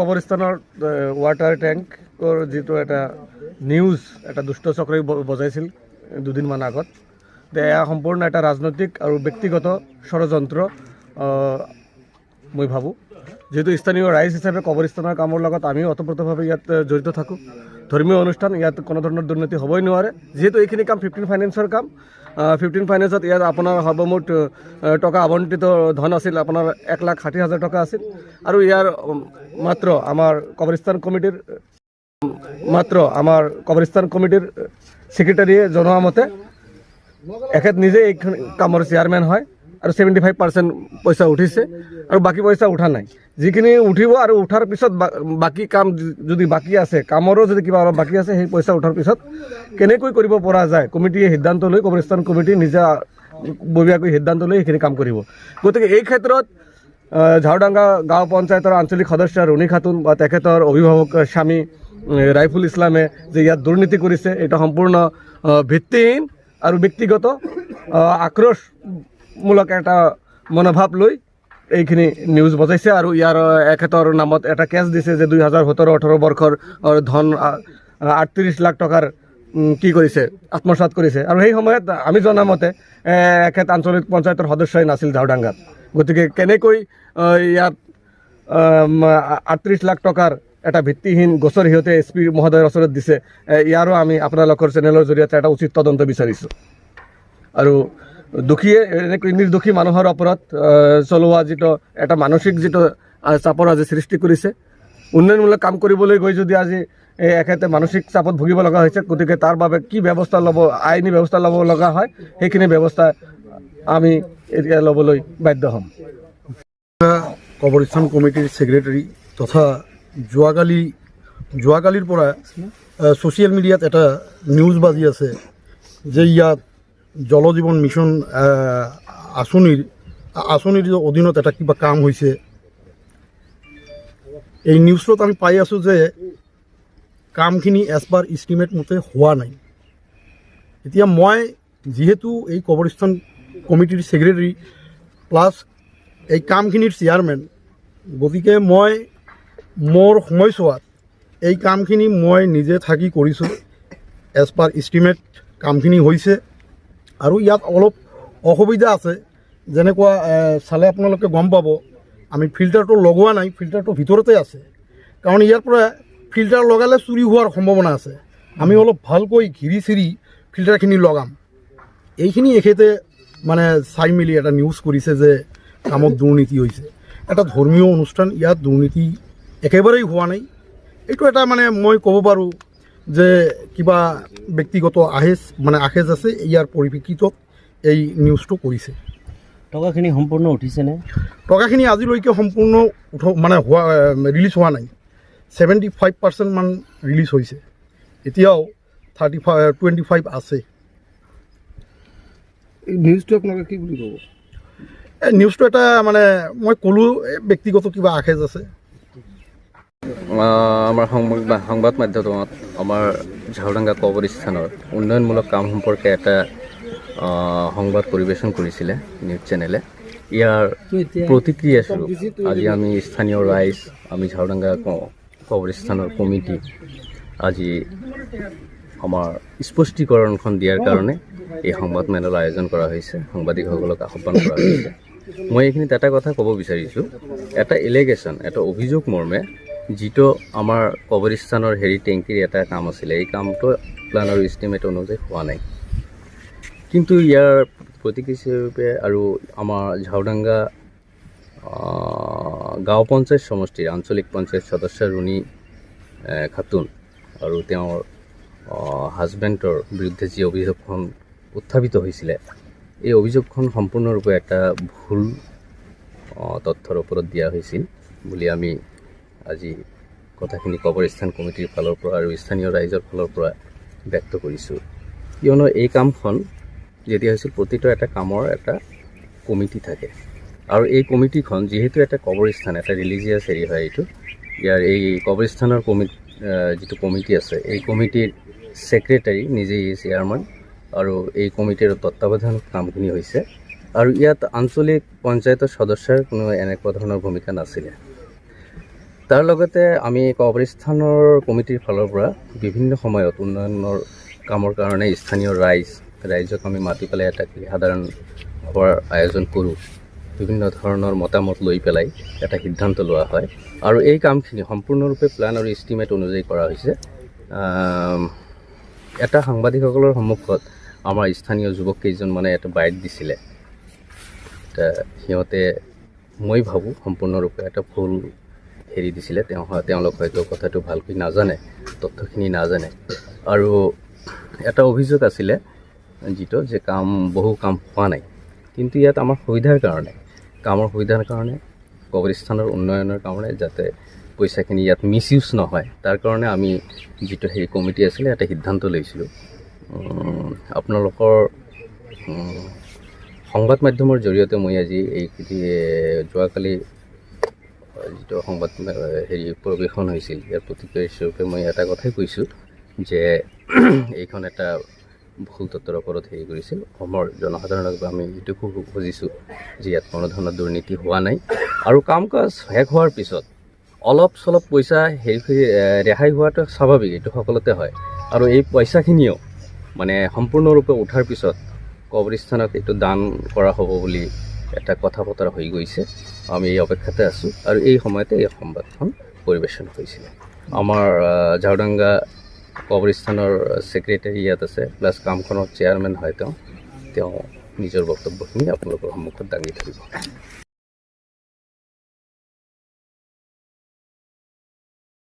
কবৰস্থানৰ water টেংকৰ যিটো এটা নিউজ এটা দুষ্ট চক্ৰই বজাইছিল দুদিনমান আগত এয়া সম্পূৰ্ণ এটা ৰাজনৈতিক আৰু ব্যক্তিগত ষড়যন্ত্ৰ মই ভাবোঁ যেহেতু স্থানীয় ৰাইজ হিচাপে কবৰস্থানৰ কামৰ লগত আমিও ওতপ্ৰোতভাৱে ইয়াত জড়িত থাকোঁ ধৰ্মীয় অনুষ্ঠান ইয়াত কোনো ধৰণৰ দুৰ্নীতি হ'বই নোৱাৰে যেহেতু এইখিনি কাম 15 ফাইনেন্সৰ কাম 15 ফাইনেন্সত ইয়াত আপোনাৰ সৰ্বমুঠ টকা আবণ্টিত ধন আছিল আপোনাৰ 1,60,000 টকা আছিল আৰু ইয়াৰ মাত্ৰ আমাৰ কবৰস্থান কমিটিৰ সেক্ৰেটাৰীয়ে জনোৱা মতে এখেত নিজে এই কামৰ চেয়াৰমেন হয় আৰু 75% পইচা উঠিছে আৰু বাকী পইচা উঠা নাই যিখিনি উঠিব আৰু উঠাৰ পিছত বাকী কাম যদি বাকী আছে কামৰো যদি কিবা অলপ বাকী আছে সেই পইচা উঠাৰ পিছত কেনেকৈ কৰিব পৰা যায় কমিটিয়ে সিদ্ধান্ত লৈ কবৰস্থান কমিটি নিজে ববীয়াকৈ সিদ্ধান্ত লৈ এইখিনি কাম কৰিব গতিকে এই ক্ষেত্ৰত ঝাউডাঙ্গা গাঁও পঞ্চায়তৰ আঞ্চলিক সদস্য ৰুণী খাতুন বা তেখেতৰ অভিভাৱক স্বামী ৰাইফুল ইছলামে যে ইয়াত দুৰ্নীতি কৰিছে এটা সম্পূৰ্ণ ভিত্তিহীন আৰু ব্যক্তিগত আক্ৰোশমূলক এটা মনোভাৱ লৈ এইখিনি নিউজ বজাইছে আৰু ইয়াৰ এখেতৰ নামত এটা কেছ দিছে যে 2017-18 বৰ্ষৰ ধন 38 লাখ টকাৰ কি কৰিছে আত্মসাৎ কৰিছে আৰু সেই সময়ত আমি জনামতে এখেত আঞ্চলিক পঞ্চায়তৰ সদস্যই নাছিল ঝাউডাঙ্গাত গতিকে কেনেকৈ ইয়াত 38 লাখ টকাৰ এটা ভিত্তিহীন গোচৰ সিহঁতে SP মহোদয়ৰ ওচৰত দিছে ইয়াৰো আমি আপোনালোকৰ চেনেলৰ জৰিয়তে এটা উচিত তদন্ত বিচাৰিছোঁ আৰু দুখীয়ে নিৰ্দোষী মানুহৰ ওপৰত চলোৱা যিটো এটা মানসিক যিটো চাপৰ আজি সৃষ্টি কৰিছে উন্নয়নমূলক কাম কৰিবলৈ গৈ যদি আজি এখেতে মানসিক চাপত ভুগিব লগা হৈছে গতিকে তাৰ বাবে কি ব্যৱস্থা ল'ব আইনী ব্যৱস্থা ল'ব লগা হয় সেইখিনি ব্যৱস্থা আমি এতিয়া ল'বলৈ বাধ্য হ'ম কবৰস্থান কমিটিৰ সেক্ৰেটাৰী তথা যোৱাকালিৰ পৰা ছ'চিয়েল মিডিয়াত এটা নিউজ বাজি আছে যে ইয়াত জল জীৱন মিছন আঁচনিৰ অধীনত এটা কিবা কাম হৈছে এই নিউজটোত আমি পাই আছোঁ যে কামখিনি এজ পাৰ ইষ্টিমেট মতে হোৱা নাই এতিয়া মই যিহেতু এই কবৰস্থান কমিটিৰ সেক্ৰেটাৰী প্লাছ এই কামখিনিৰ চেয়াৰমেন গতিকে মই মোৰ সময়ছোৱাত এই কামখিনি মই নিজে থাকি কৰিছোঁ এজ পাৰ ইষ্টিমেট কামখিনি হৈছে আৰু ইয়াত অলপ অসুবিধা আছে যেনেকুৱা চালে আপোনালোকে গম পাব আমি ফিল্টাৰটো লগোৱা নাই ফিল্টাৰটো ভিতৰতে আছে কাৰণ ইয়াৰ পৰা ফিল্টাৰ লগালে চুৰি হোৱাৰ সম্ভাৱনা আছে আমি অলপ ভালকৈ ঘিৰি চিৰি ফিল্টাৰখিনি লগাম এইখিনি এখেতে মানে চাই মেলি এটা নিউজ কৰিছে যে কামত দুৰ্নীতি হৈছে এটা ধৰ্মীয় অনুষ্ঠান ইয়াত দুৰ্নীতি একেবাৰেই হোৱা নাই এইটো এটা মানে মই ক'ব পাৰোঁ যে কিবা ব্যক্তিগত আহেজ আছে ইয়াৰ পৰিপ্ৰেক্ষিতত এই নিউজটো কৰিছে টকাখিনি সম্পূৰ্ণ উঠিছেনে টকাখিনি আজিলৈকে সম্পূৰ্ণ ৰিলিজ হোৱা নাই 75% মান ৰিলিজ হৈছে এতিয়াও 25 আছে নিউজটো আপোনালোকে কি বুলি ক'ব নিউজটো এটা মানে মই ক'লোঁ ব্যক্তিগত কিবা আহেজ আছে আমাৰ সংবাদ মাধ্যমত আমাৰ ঝাউডাঙ্গা কবৰস্থানৰ উন্নয়নমূলক কাম সম্পৰ্কে এটা সংবাদ পৰিৱেশন কৰিছিলে নিউজ চেনেলে ইয়াৰ প্ৰতিক্ৰিয়া স্বৰূপ আজি আমি স্থানীয় ৰাইজ আমি ঝাউডাঙ্গা কবৰস্থানৰ কমিটি আজি আমাৰ স্পষ্টীকৰণখন দিয়াৰ কাৰণে এই সংবাদমেলৰ আয়োজন কৰা হৈছে সাংবাদিকসকলক আহ্বান কৰা হৈছে মই এইখিনিত এটা কথা ক'ব বিচাৰিছোঁ এটা এলিগেশ্যন এটা অভিযোগ মৰ্মে যিটো আমাৰ কবৰস্থানৰ টেংকিৰ এটা কাম আছিলে এই কামটো প্লান আৰু ইষ্টিমেট অনুযায়ী হোৱা নাই কিন্তু ইয়াৰ প্ৰতিক্ৰিয়া স্বৰূপে আৰু আমাৰ ঝাউডাঙ্গা গাঁও পঞ্চায়ত সমষ্টিৰ আঞ্চলিক পঞ্চায়ত সদস্য ৰুণী খাতুন আৰু তেওঁৰ হাজবেণ্ডৰ বিৰুদ্ধে যি অভিযোগখন উত্থাপিত হৈছিলে এই অভিযোগখন সম্পূৰ্ণৰূপে এটা ভুল তথ্যৰ ওপৰত দিয়া হৈছিল বুলি আমি আজি কথাখিনি কবৰস্থান কমিটিৰ ফালৰ পৰা আৰু স্থানীয় ৰাইজৰ ফালৰ পৰা ব্যক্ত কৰিছোঁ কিয়নো এই কামখন যেতিয়া হৈছিল প্ৰতিটো এটা কামৰ এটা কমিটি থাকে আৰু এই কমিটিখন যিহেতু এটা কবৰস্থান এটা ৰিলিজিয়াছ এৰিয়া হয় এইটো ইয়াৰ এই কবৰস্থানৰ যিটো কমিটি আছে এই কমিটিৰ সেক্ৰেটাৰী নিজেই চেয়াৰমেন আৰু এই কমিটিৰ তত্ত্বাৱধানত কামখিনি হৈছে আৰু ইয়াত আঞ্চলিক পঞ্চায়তৰ সদস্যৰ কোনো এনেকুৱা ধৰণৰ ভূমিকা নাছিলে তাৰ লগতে আমি কবৰস্থানৰ কমিটিৰ ফালৰ পৰা বিভিন্ন সময়ত উন্নয়নৰ কামৰ কাৰণে স্থানীয় ৰাইজক আমি মাতি পেলাই এটা সাধাৰণ সভাৰ আয়োজন কৰোঁ। বিভিন্ন ধৰণৰ মতামত লৈ পেলাই এটা সিদ্ধান্ত লোৱা হয় আৰু এই কামখিনি সম্পূৰ্ণৰূপে প্লান আৰু ইষ্টিমেট অনুযায়ী কৰা হৈছে। এটা সাংবাদিকসকলৰ সন্মুখত আমাৰ স্থানীয় যুৱক কেইজনমানে এটা বাইট দিছিলে। সিহঁতে মই ভাবোঁ সম্পূৰ্ণৰূপে এটা ভুল হেৰি দিছিলে। তেওঁলোক হয়তো কথাটো ভালকৈ নাজানে, তথ্যখিনি নাজানে। আৰু এটা অভিযোগ আছিলে যিটো যে বহু কাম হোৱা নাই, কিন্তু ইয়াত আমাৰ কামৰ সুবিধাৰ কাৰণে কবৰস্থানৰ উন্নয়নৰ কাৰণে যাতে পইচাখিনি ইয়াত মিছ ইউজ নহয়, তাৰ কাৰণে আমি যিটো হেৰি কমিটি আছিলে এটা সিদ্ধান্ত লৈছিলোঁ। আপোনালোকৰ সংবাদ মাধ্যমৰ জৰিয়তে মই আজি যোৱাকালি যিটো সংবাদ পৰিৱেশন হৈছিল ইয়াৰ প্ৰতিক্ৰিয়া হিচাপে মই এটা কথাই কৈছোঁ যে এইখন এটা ভুল তথ্যৰ ওপৰত কৰিছিল। অসমৰ জনসাধাৰণক আমি এইটো খুজিছোঁ যে ইয়াত কোনো ধৰণৰ দুৰ্নীতি হোৱা নাই আৰু কাম কাজ শেষ হোৱাৰ পিছত অলপ চলপ পইচা ৰেহাই হোৱাটো স্বাভাৱিক, এইটো সকলোতে হয়। আৰু এই পইচাখিনিও মানে সম্পূৰ্ণৰূপে উঠাৰ পিছত কবৰস্থানক এইটো দান কৰা হ'ব বুলি এটা কথা বতৰা হৈ গৈছে। আমি এই অপেক্ষাতে আছোঁ আৰু এই সময়তে এই সংবাদখন পৰিৱেশন হৈছিলে। আমাৰ ঝাৰডাংগা কবৰস্থানৰ ছেক্ৰেটাৰী ইয়াত আছে, প্লাছ কামখনৰ চেয়াৰমেন হয় তেওঁ নিজৰ বক্তব্যখিনি আপোনালোকৰ সন্মুখত দাঙি ধৰিব।